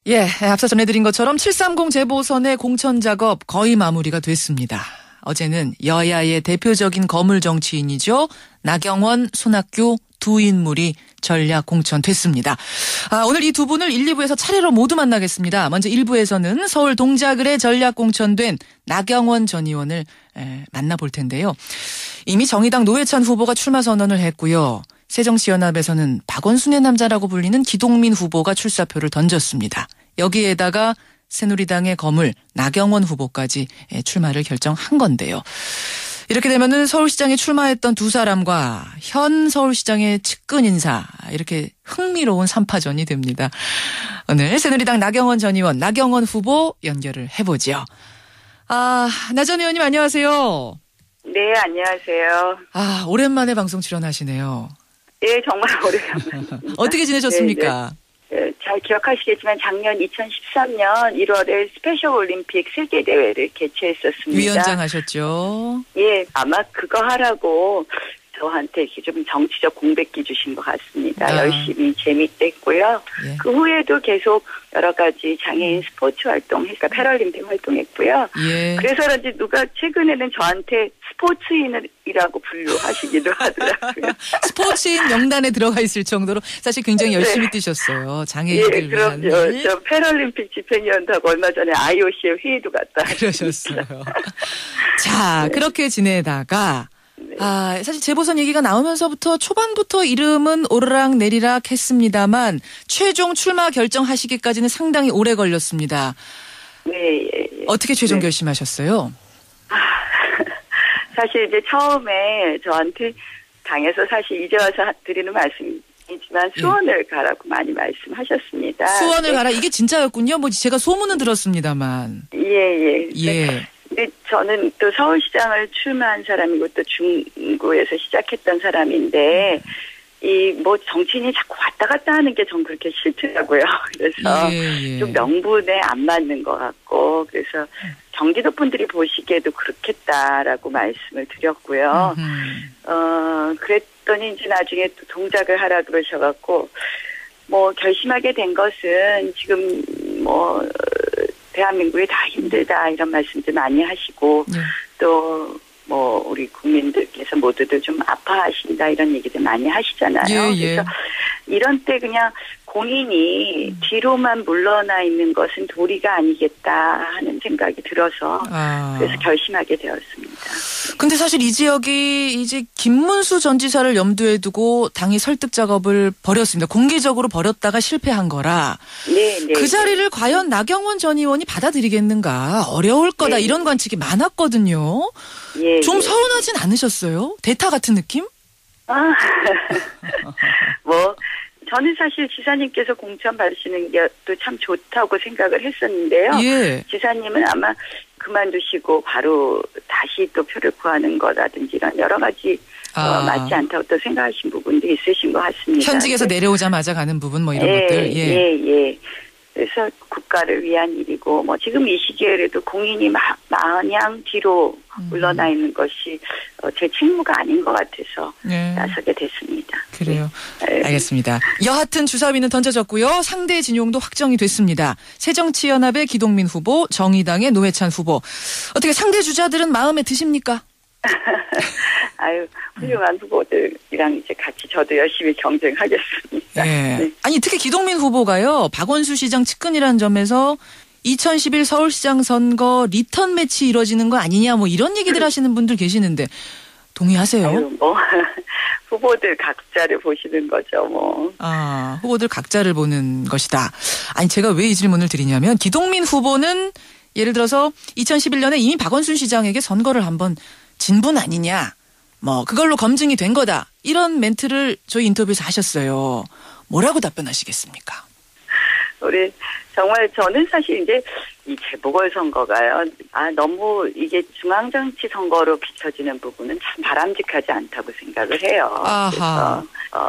예, 앞서 전해드린 것처럼 730 재보선의 공천 작업 거의 마무리가 됐습니다. 어제는 여야의 대표적인 거물 정치인이죠. 나경원, 손학규 두 인물이 전략 공천됐습니다. 오늘 이 두 분을 1, 2부에서 차례로 모두 만나겠습니다. 먼저 1부에서는 서울 동작을에 전략 공천된 나경원 전 의원을 만나볼 텐데요. 이미 정의당 노회찬 후보가 출마 선언을 했고요. 새정치연합에서는 박원순의 남자라고 불리는 기동민 후보가 출사표를 던졌습니다. 여기에다가 새누리당의 거물 나경원 후보까지 출마를 결정한 건데요. 이렇게 되면은 서울시장에 출마했던 두 사람과 현 서울시장의 측근 인사, 이렇게 흥미로운 3파전이 됩니다. 오늘 새누리당 나경원 전 의원, 나경원 후보 연결을 해보죠. 나 전 의원님 안녕하세요. 네, 안녕하세요. 오랜만에 방송 출연하시네요. 네, 정말 오래간만에. 어떻게 지내셨습니까? 네, 잘 기억하시겠지만 작년 2013년 1월에 스페셜 올림픽 세계대회를 개최했었습니다. 위원장 하셨죠? 예, 아마 그거 하라고 저한테 이렇게 좀 정치적 공백기 주신 것 같습니다. 열심히 재밌게 했고요. 예. 그 후에도 계속 여러 가지 장애인 스포츠 활동, 그러니까 패럴림픽 활동했고요. 예. 그래서 그런지 누가 최근에는 저한테 스포츠인이라고 분류하시기도 하더라고요. 스포츠인 명단에 들어가 있을 정도로 사실 굉장히 열심히 뛰셨어요. 장애인들 위한. 그럼요. 저 패럴림픽 집행위원하고 얼마 전에 IOC에 회의도 갔다. 그러셨어요. 자, 그렇게 지내다가 사실 재보선 얘기가 나오면서부터 초반부터 이름은 오르락 내리락 했습니다만 최종 출마 결정하시기까지는 상당히 오래 걸렸습니다. 네. 어떻게 최종 결심하셨어요? 사실 이제 처음에 저한테 당에서 사실 이제 와서 드리는 말씀이지만 수원을 가라고 많이 말씀하셨습니다. 수원을 가라. 이게 진짜였군요. 제가 소문은 들었습니다만. 예. 근데 저는 또 서울시장을 출마한 사람이고 또 중구에서 시작했던 사람인데 정치인이 자꾸 왔다 갔다 하는 게 전 그렇게 싫더라고요. 그래서 좀 명분에 안 맞는 것 같고 그래서 경기도 분들이 보시기에도 그렇겠다라고 말씀을 드렸고요. 그랬더니 이제 나중에 또 동작을 하라 그러셔갖고 결심하게 된 것은 지금 대한민국이 다 힘들다 이런 말씀들 많이 하시고 또 우리 국민들께서 모두들 좀 아파하신다 이런 얘기들 많이 하시잖아요. 그래서 이런 때 그냥 공인이 뒤로만 물러나 있는 것은 도리가 아니겠다 하는 생각이 들어서 그래서 결심하게 되었습니다. 근데 사실 이 지역이 이제 김문수 전 지사를 염두에 두고 당이 설득 작업을 벌였습니다. 공개적으로 벌였다가 실패한 거라. 그 자리를 과연 나경원 전 의원이 받아들이겠는가. 어려울 거다 이런 관측이 많았거든요. 좀 서운하진 않으셨어요? 대타 같은 느낌? 저는 사실 지사님께서 공천 받으시는 게 또 참 좋다고 생각을 했었는데요. 지사님은 아마 그만두시고 바로 다시 또 표를 구하는 거라든지 이런 여러 가지 맞지 않다고 또 생각하신 부분도 있으신 것 같습니다. 현직에서 내려오자마자 가는 부분 이런 것들. 그래서 국가를 위한 일이고 지금 이 시기에라도 공인이 마냥 뒤로 물러나 있는 것이 제 책무가 아닌 것 같아서 나서게 됐습니다. 그래요. 알겠습니다. 여하튼 주사위는 던져졌고요. 상대 진용도 확정이 됐습니다. 새정치연합의 기동민 후보, 정의당의 노회찬 후보. 어떻게 상대 주자들은 마음에 드십니까? 훌륭한 후보들이랑 이제 같이 저도 열심히 경쟁하겠습니다. 아니, 특히 기동민 후보가요, 박원순 시장 측근이라는 점에서 2011 서울시장 선거 리턴 매치 이루어지는 거 아니냐, 이런 얘기들 하시는 분들 계시는데, 동의하세요? 후보들 각자를 보시는 거죠, 후보들 각자를 보는 것이다. 아니, 제가 왜 이 질문을 드리냐면, 기동민 후보는 예를 들어서 2011년에 이미 박원순 시장에게 선거를 한번 진 분 아니냐. 그걸로 검증이 된 거다. 이런 멘트를 저희 인터뷰에서 하셨어요. 뭐라고 답변하시겠습니까? 정말 저는 사실 이제 이 재보궐선거가요. 너무 이게 중앙정치 선거로 비춰지는 부분은 참 바람직하지 않다고 생각을 해요. 그래서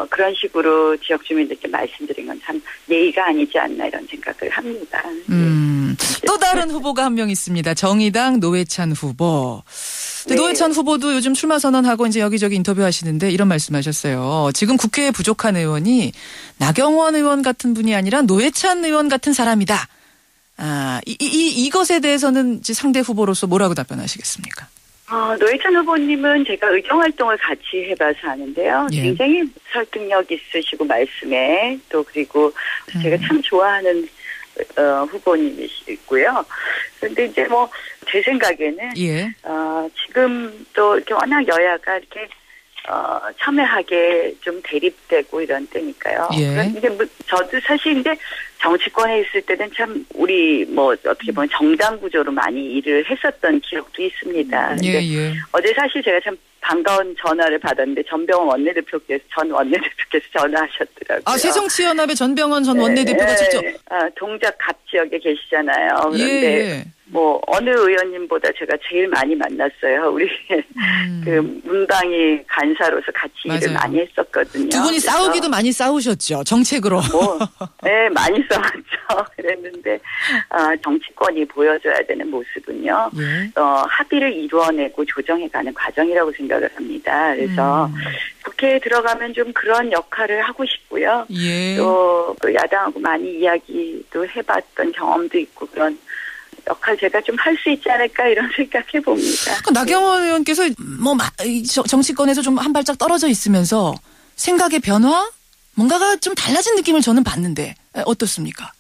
그런 식으로 지역 주민들께 말씀드린 건 참 예의가 아니지 않나 이런 생각을 합니다. 또 다른 후보가 한 명 있습니다. 정의당 노회찬 후보. 근데 노회찬 후보도 요즘 출마 선언하고 이제 여기저기 인터뷰하시는데 이런 말씀하셨어요. 지금 국회에 부족한 의원이 나경원 의원 같은 분이 아니라 노회찬 의원 같은 사람이다. 이것에 대해서는 이제 상대 후보로서 뭐라고 답변하시겠습니까? 노회찬 후보님은 제가 의정활동을 같이 해봐서 아는데요. 예. 굉장히 설득력 있으시고 말씀에 또 그리고 제가 참 좋아하는 후보님이시고요. 그런데 이제 뭐 제 생각에는 예. 지금 또 이렇게 워낙 여야가 이렇게 첨예하게 좀 대립되고 이런 때니까요. 예. 이제 뭐 저도 사실 근데 정치권에 있을 때는 참 우리 뭐 어떻게 보면 정당 구조로 많이 일을 했었던 기억도 있습니다. 예. 어제 사실 제가 참 반가운 전화를 받았는데 전 원내대표께서 전화하셨더라고요. 새정치연합의 전병헌 전 원내대표가 직접. 동작 갑 지역에 계시잖아요. 그런데 예. 뭐 어느 의원님보다 제가 제일 많이 만났어요. 우리 그 문방위 간사로서 같이 맞아요. 일을 많이 했었거든요. 두 분이 싸우기도 많이 싸우셨죠. 정책으로. 네, 많이 싸웠죠. 그랬는데 정치권이 보여줘야 되는 모습은요. 예. 합의를 이루어내고 조정해가는 과정이라고 생각을 합니다. 그래서 국회에 들어가면 좀 그런 역할을 하고 싶고요. 예. 또 야당하고 많이 이야기도 해봤던 경험도 있고 그런 역할 제가 좀 할 수 있지 않을까 이런 생각해 봅니다. 나경원 의원께서 정치권에서 좀 한 발짝 떨어져 있으면서 생각의 변화? 뭔가가 좀 달라진 느낌을 저는 받는데 어떻습니까?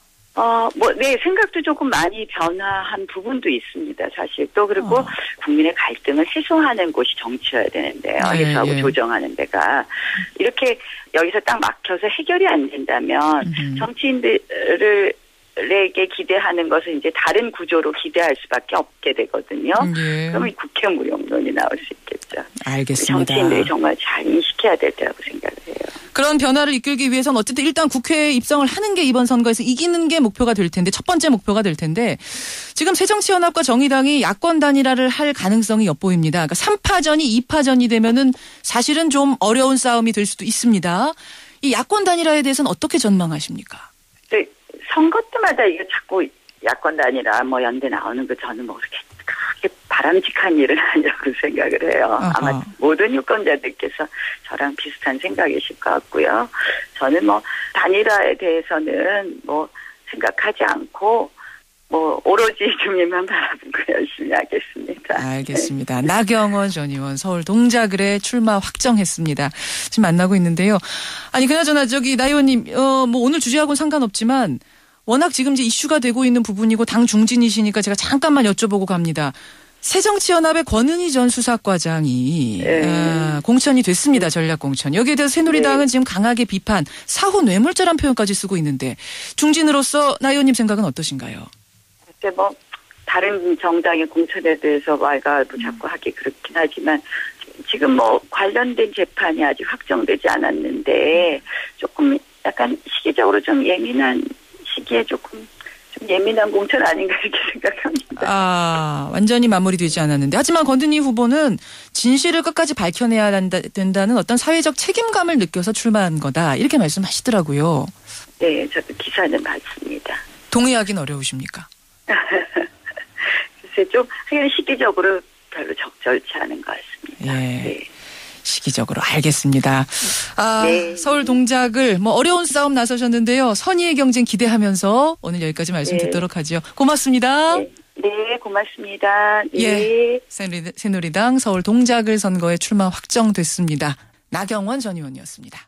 네, 생각도 조금 많이 변화한 부분도 있습니다, 사실. 또 그리고 국민의 갈등을 해소하는 곳이 정치여야 되는데요. 해소하고 조정하는 데가. 이렇게 여기서 딱 막혀서 해결이 안 된다면 정치인들에게 기대하는 것은 이제 다른 구조로 기대할 수밖에 없게 되거든요. 그러면 국회 무용론이 나올 수 있겠죠. 알겠습니다. 정치인들이 정말 잘 인식해야 될 때라고 생각을 해요. 그런 변화를 이끌기 위해서는 어쨌든 일단 국회에 입성을 하는 게 이번 선거에서 이기는 게 목표가 될 텐데 첫 번째 목표가 될 텐데 지금 새정치연합과 정의당이 야권 단일화를 할 가능성이 엿보입니다. 그러니까 3파전이 2파전이 되면은 사실은 좀 어려운 싸움이 될 수도 있습니다. 이 야권 단일화에 대해서는 어떻게 전망하십니까? 네, 선거 때마다 이게 자꾸 야권 단일화 뭐 연대 나오는 거 저는 뭐 그렇게 크게 바람직한 일은 아니라고 생각을 해요. 아마 모든 유권자들께서 저랑 비슷한 생각이실 것 같고요. 저는 뭐 단일화에 대해서는 뭐 생각하지 않고 뭐 오로지 주민만 바라보고 열심히 하겠습니다. 알겠습니다. 나경원 전 의원 서울 동작을에 출마 확정했습니다. 지금 만나고 있는데요. 아니 그나저나 나 의원님 뭐 오늘 주제하고는 상관없지만 워낙 지금 이제 이슈가 되고 있는 부분이고 당 중진이시니까 제가 잠깐만 여쭤보고 갑니다. 새정치연합의 권은희 전 수사과장이 공천이 됐습니다. 전략공천. 여기에 대해서 새누리당은 지금 강하게 비판, 사후 뇌물죄란 표현까지 쓰고 있는데 중진으로서 나 의원님 생각은 어떠신가요? 글쎄 뭐 다른 정당의 공천에 대해서 말가도 자꾸 하기 그렇긴 하지만 지금 뭐 관련된 재판이 아직 확정되지 않았는데 조금 약간 시기적으로 좀 예민한 시기에 조금 좀 예민한 공천 아닌가 이렇게 생각합니다. 완전히 마무리되지 않았는데. 하지만 권은희 후보는 진실을 끝까지 밝혀내야 된다는 어떤 사회적 책임감을 느껴서 출마한 거다. 이렇게 말씀하시더라고요. 네, 저도 기사는 봤습니다. 동의하기는 어려우십니까? 글쎄 좀 하긴 시기적으로 별로 적절치 않은 것 같습니다. 네. 시기적으로 알겠습니다. 네. 서울 동작을 어려운 싸움 나서셨는데요. 선의의 경쟁 기대하면서 오늘 여기까지 말씀 듣도록 하죠. 고맙습니다. 네, 고맙습니다. 네. 예, 새누리당 서울 동작을 선거에 출마 확정됐습니다. 나경원 전 의원이었습니다.